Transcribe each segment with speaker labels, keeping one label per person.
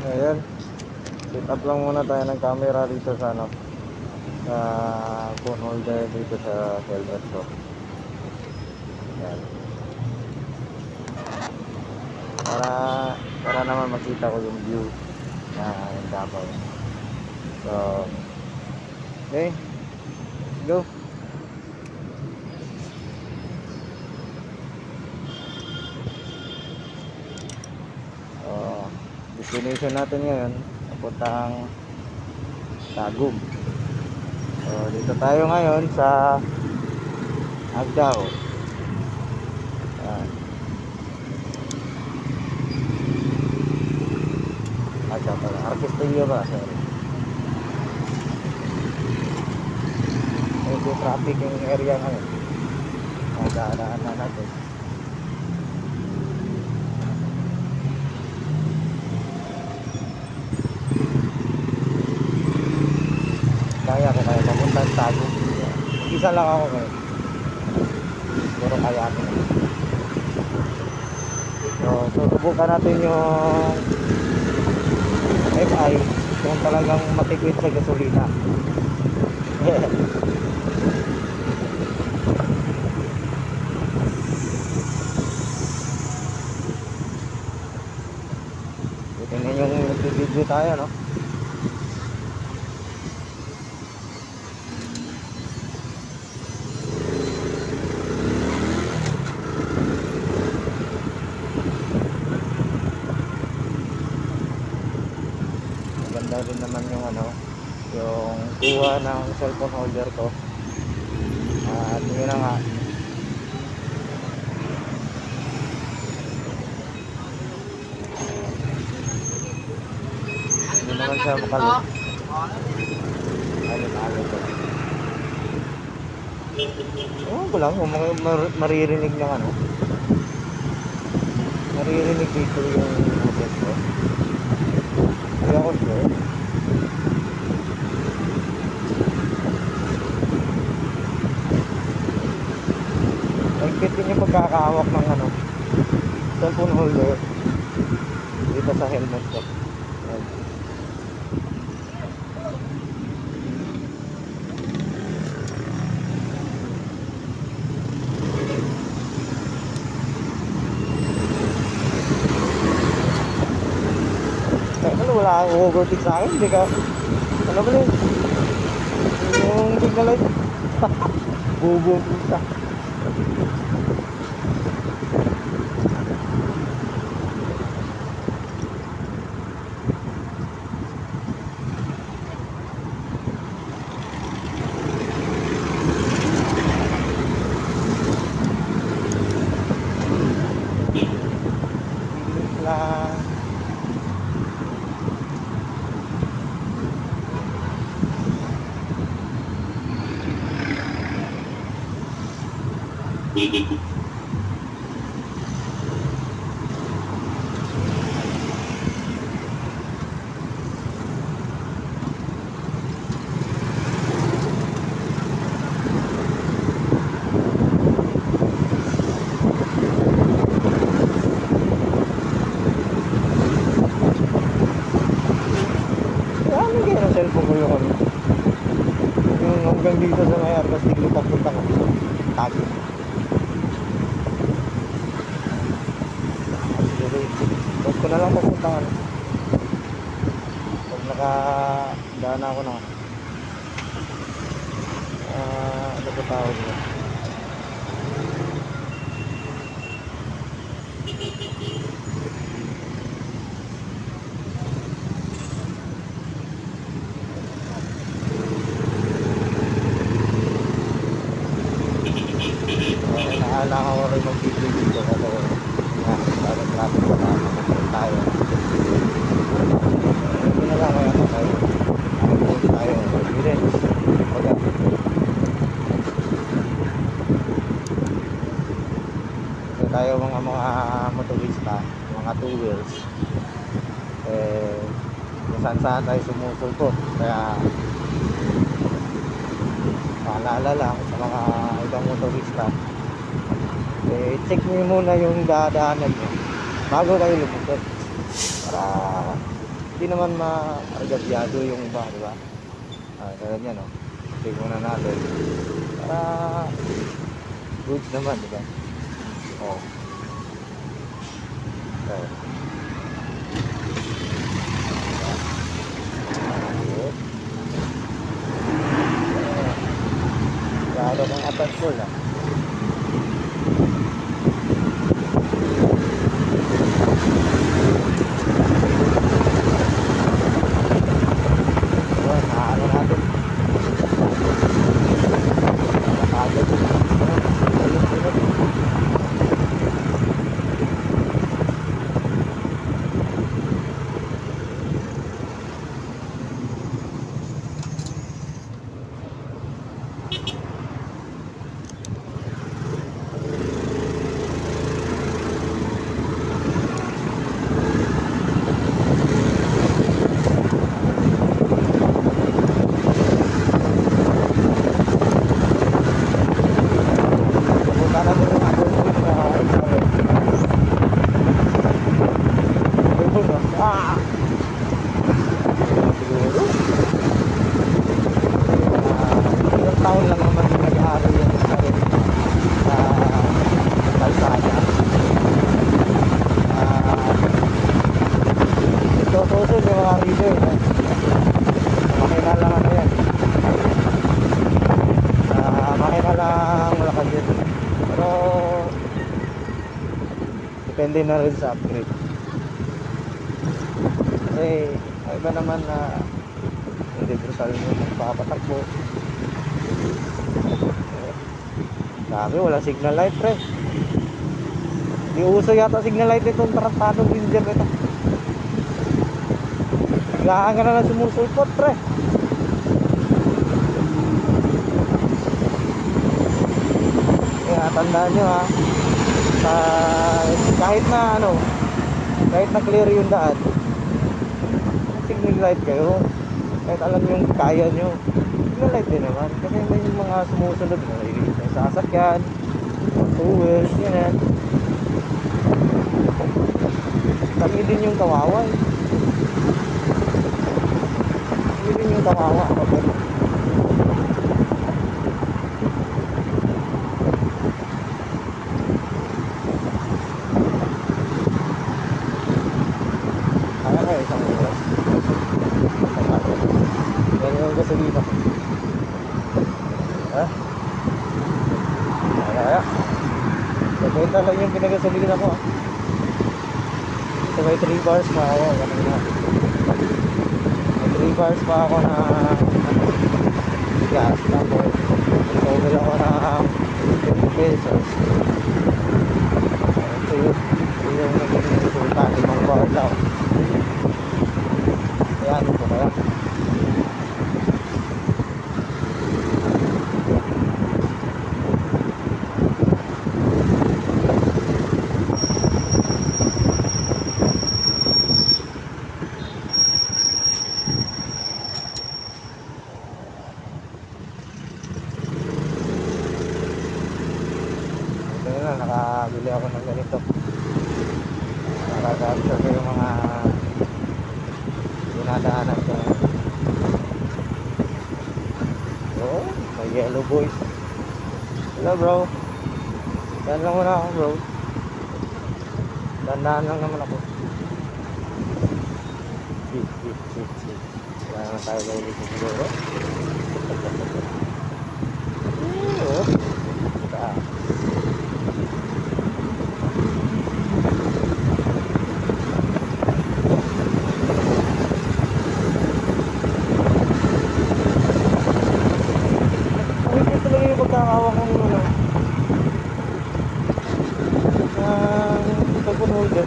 Speaker 1: Ayan, set up lang muna tayo ng camera dito sa ano, sa phone holder dito sa helmet ko. Ayan. Para para naman makita ko yung view na Davao. So, okay, let's go. So, destination natin ngayon, papuntang Tagum. So, dito tayo ngayon sa Agdao. Ayan. Agdao pala. Arquestillo ba? Sorry. Medyo traffic yung area ngayon. Magdaan na natin. Kaya papuntang Tagum. Isa lang ako ngayon. Siguro kaya ako. So, susubukan natin yung FI kung talagang matikwit sa gasolina. Tingnan yung nag-video tayo, no? Maganda rin naman yung ano, yung kuha ng cellphone holder ko. At yun na nga, hindi naman siya makalit. Alit ko. Ewan ko lang kung maririnig ng ano, maririnig dito yung boses ko. Hindi ako sure. Nagkitin yung pagkakahawak ng ano, cellphone holder dito sa helmet ko. Ayan. Ano, wala kang overtake sa akin, hindi ka, ano ba yun? Yung signal light, bubo puta. Lang. Ano kaya ng cellphone ko yung ano? Yung hanggang dito sa may Arcastillo papunta ko. Tagum. Huwag ko na lang papunta ano. Pag nakadaan ako na ano ba tawag mo? Naalala ko rin mag-video dito kasi nga, parang traffic pa tayo. Hindi na lang kaya tayo. Nakikita tayo. Hindi. Pag so tayo mga motorista, mga two wheels, eh, kung saan tayo sumusulpot. Kaya paalala lang sa mga ibang motorista, eh, check nyo muna yung dadaanan nyo bago kayo lumipot para Hindi naman ma-argabyado yung iba, di ba? Kaya yan, no? Check muna natin. Para goods naman, di ba? Oh. Okay. Lalo kang attach full, ah. Ano natin? Nakagad. Punta na din yung abon ko sa abon, no? Ah! Siguro. Ilang taon lang naman yung nag-aaral yan sa rin sa kalsada. Ito susun yung mga reader, eh. Makina lang ano yan. Makina lang malakas yun. Pero depende na rin sa upgrade. Kasi iba naman na hindi brutal mo magpapatakbo. Sabi wala signal light, pre. Di uso yata signal light itong tarantadong Ranger nito. Biglaan ka na lang sumusulpot, pre. Kaya tandaan nyo, ha, kahit na ano, kahit na clear yung daan, signal light kayo. Kahit alam yung kaya nyo, signal light din naman. Kasi may mga sumusunod na may sasakyan, two wheels, yan. Kami din yung kawawa, eh. Kami din yung kawawa. Okay. Kaya kayo isang oras. Yan yung gasolina. Ha? Kaya. Sabenta lang yung pinagasolina ko, ha. So may 3 bars pa ako kanina. May 3 bars pa ako na gas. Tapos over ako na 20 pesos. So yung naging resulta, 5 bar daw. Kaya ano po kaya? Nakabili ako ng ganito. Nakaka-capture ko yung mga dinadaanan ko. Oh, may yellow boys. Hello, bro. Daan lang muna ako, bro. Dandaan lang naman ako. Shit. Wala naman tayo kayo dito siguro. Oh, taas. Pagkakawa kong ano cellphone holder.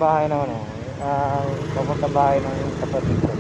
Speaker 1: bahay ng ano, papuntang bahay ng kapatid ko.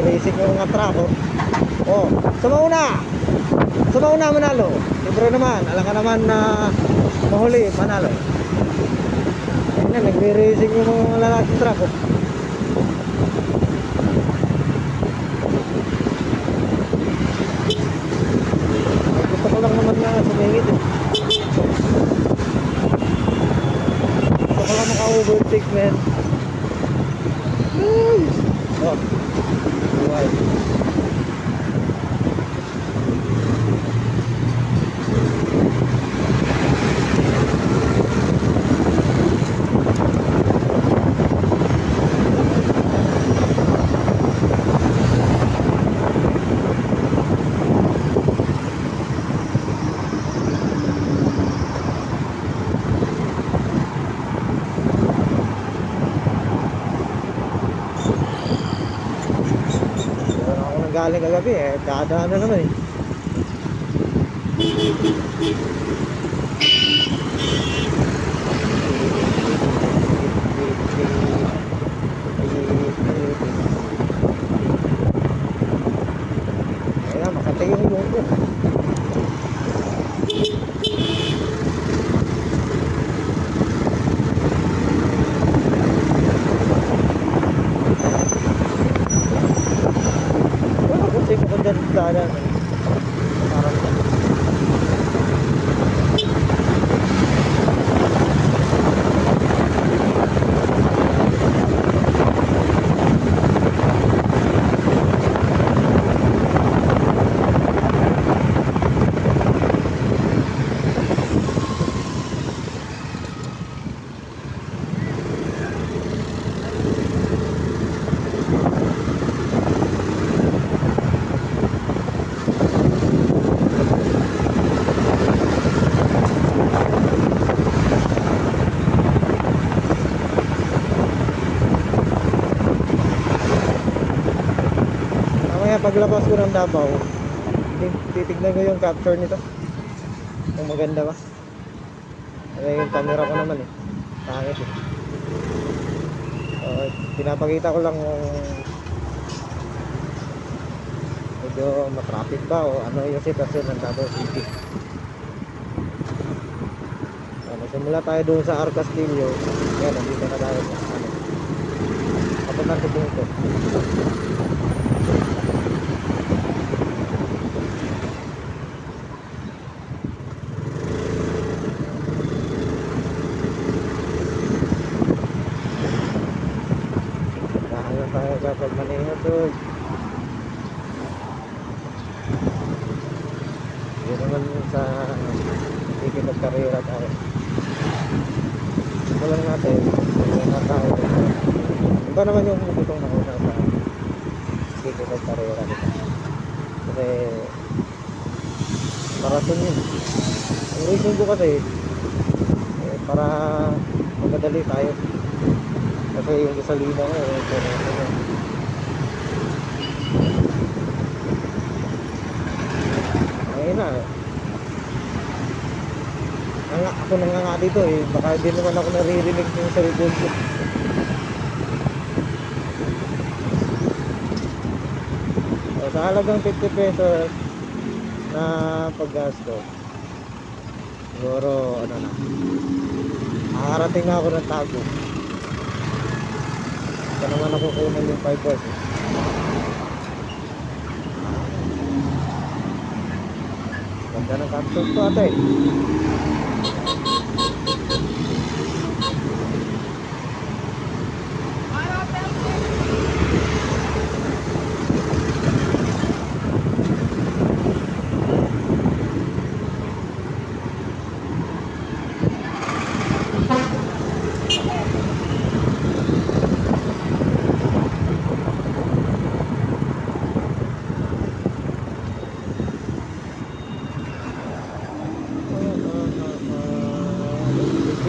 Speaker 1: Racing yung mga truck, oh. Oh, sumauna manalo. Siyempre naman, alam ka naman na mahuli, manalo. Ayun na, nagre-racing yung mga lalaking truck, oh. Gusto ko lang naman na sumingit, eh. Gusto ko lang maka-overtake, man. Oh. Buhay. Galing kagabi eh, dadaan na naman eh. Ayan, makatay yung ilong ko. Kasi ko dyan dadaan eh. Parang paglabas ko ng Davao, titignan ko yung capture nito kung maganda ba. Kaya yung camera ko naman eh, pangit eh. Pinapakita ko lang kung medyo matraffic ba o ano yung sitwasyon ng Davao City. Simula tayo doon sa Arcastillo. Yan, nandito na tayo sa ano, kapuntan ko dito. Tayo kapag maniho doon. Yun naman sa ikot at karera tayo. Ito lang natin yung tayo. Iba naman yung itong nauna sa ikot at karera dito. Kasi marathon yun. Ang reason ko kasi para magadali tayo. Kasi yung gasolina ko ayun na ako na nga dito eh, baka hindi naman ako naririnig yung sa likod ko. Sa halagang 50 pesos na paggasto, siguro ano na, nakarating na ako ng tago. Ito naman ako kunan yung 5 pesos. Ganda ng capsule to ate.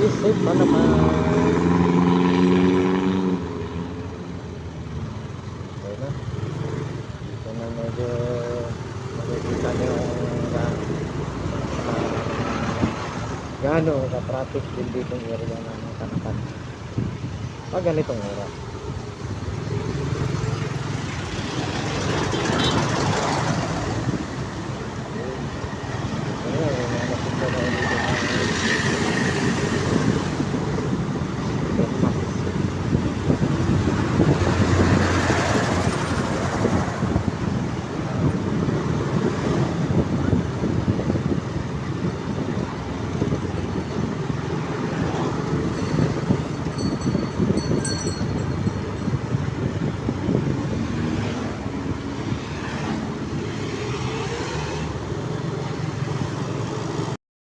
Speaker 1: Isip pa naman. Okay na. Ito na medyo makikita nyo gaano ka-traffic din dito ng area ng Tanakan pag ganitong oras.